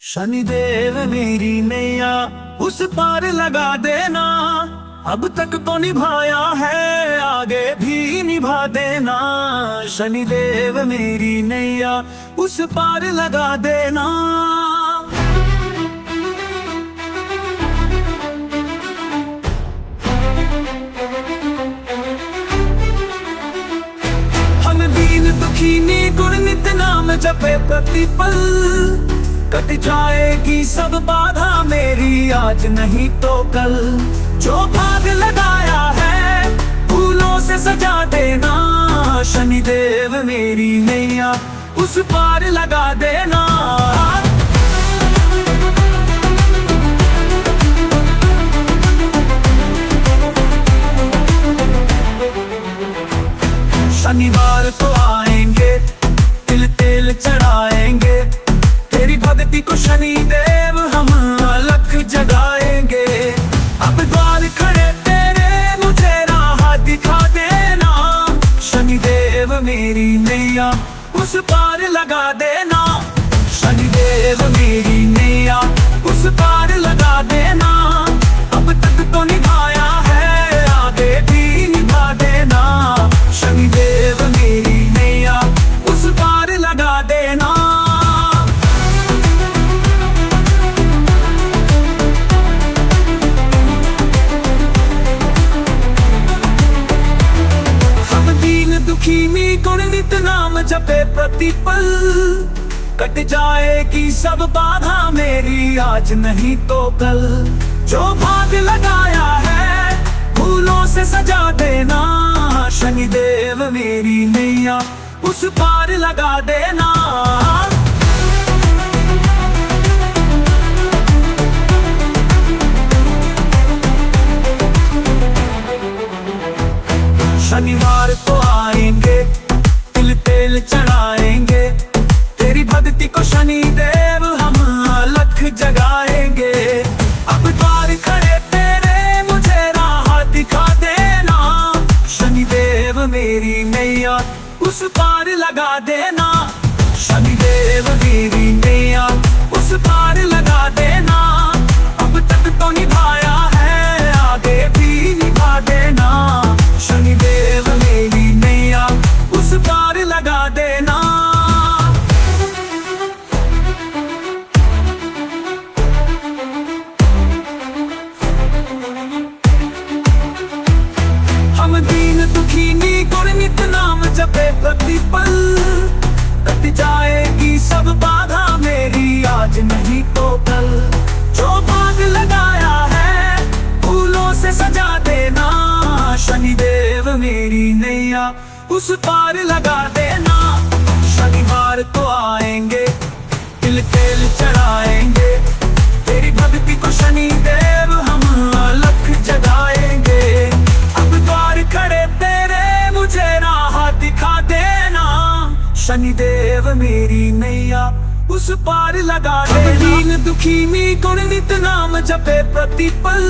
शनिदेव मेरी नैया उस पार लगा देना। अब तक तो निभाया है, आगे भी निभा देना। शनिदेव मेरी नैया उस पार लगा देना। हम दीन दुखी गुण नित नाम जपे प्रतिपल। कट जाएगी सब बाधा मेरी आज नहीं तो कल। जो भाग लगाया है फूलों से सजा देना। शनिदेव मेरी नैया उस पार लगा देना। शनिवार तो आएंगे, तिल तेल चढ़ाएंगे। तेरी भक्ति को शनिदेव हम अलख जगाएंगे। अब द्वार खड़े तेरे मुझे राह दिखा देना। शनिदेव मेरी नैया उस पार लगा देना। शनिदेव मेरी नैया उस पार लगा देना। अब तक तो निभाया है, आगे भी निभा देना। शनिदेव मेरी नैया उस पार लगा देना। दुखी गुण नित नाम जपे प्रतिपल। कट जाएगी सब बाधा मेरी आज नहीं तो कल। जो भाग लगाया है फूलों से सजा देना। शनिदेव मेरी नैया उस पार लगा देना। शनिवार तो आएंगे, तिल तेल चढ़ाएंगे। तेरी भक्ति को शनिदेव हम अलख जगाएंगे। अब द्वार खड़े तेरे मुझे राह दिखा देना। शनिदेव मेरी नैया उस पार लगा देना। शनिदेव मेरी नैया उस पार लगा देना। अब तक तो निभाया है, आगे भी निभा देना। शनिदेव मेरी नैया उस पार लगा देना। हम दीन दुखी गुण नित नाम जपे प्रतिपल। कट जाएगी सब बाधा मेरी आज नहीं तो कल। जो भाग लगाया है फूलों से सजा देना। शनिदेव मेरी नैया उस पार लगा देना। शनिवार तो आएंगे, तिल तेल चढ़ाएंगे। तेरी भक्ति को शनिदेव हम अलख जगाएंगे। अब द्वार खड़े तेरे मुझे राह दिखा देना। शनिदेव मेरी नैया उस पार लगा देना। दीन दुखी गुण नित नाम जपे प्रतिपल।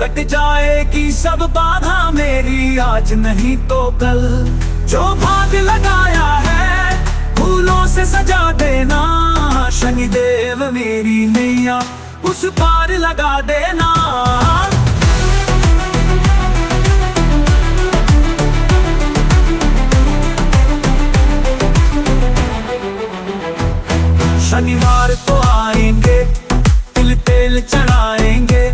कट जाएगी सब बाधा मेरी आज नहीं तो कल। जो भाग लगाया है फूलों से सजा देना। शनिदेव मेरी नैया उस पार लगा देना। शनिवार तो आएंगे, तिल तेल चढ़ाएंगे।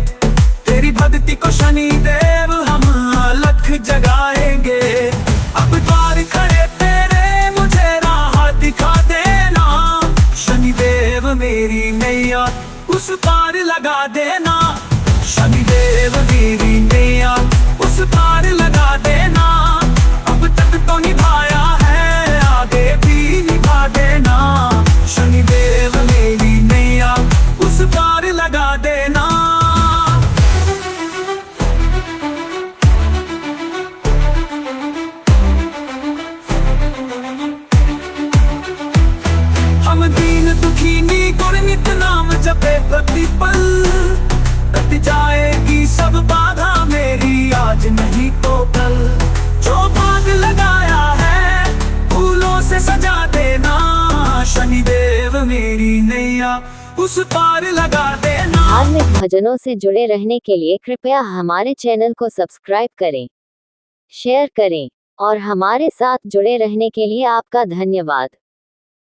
तेरी भक्ति को शनिदेव हम अलख जगाएंगे। अब द्वार खड़े तेरे मुझे राह दिखा देना। शनिदेव मेरी नैया उस पार लगा देना। शनिदेव मेरी नैया उस पार लगा देना। अब तक तो निभाया है, आगे भी निभा देना। शनिदेव मेरी नैया उस पार लगा देना। हम दीन दुखी गुण नित नाम जपे प्रतिपल। कट जाएगी सब बाधा मेरी आज नहीं तो कल। जो भाग लगाया है फूलों से सजा देना। शनिदेव मेरी नैया उस पार लगा देना। धार्मिक भजनों से जुड़े रहने के लिए कृपया हमारे चैनल को सब्सक्राइब करें, शेयर करें और हमारे साथ जुड़े रहने के लिए आपका धन्यवाद।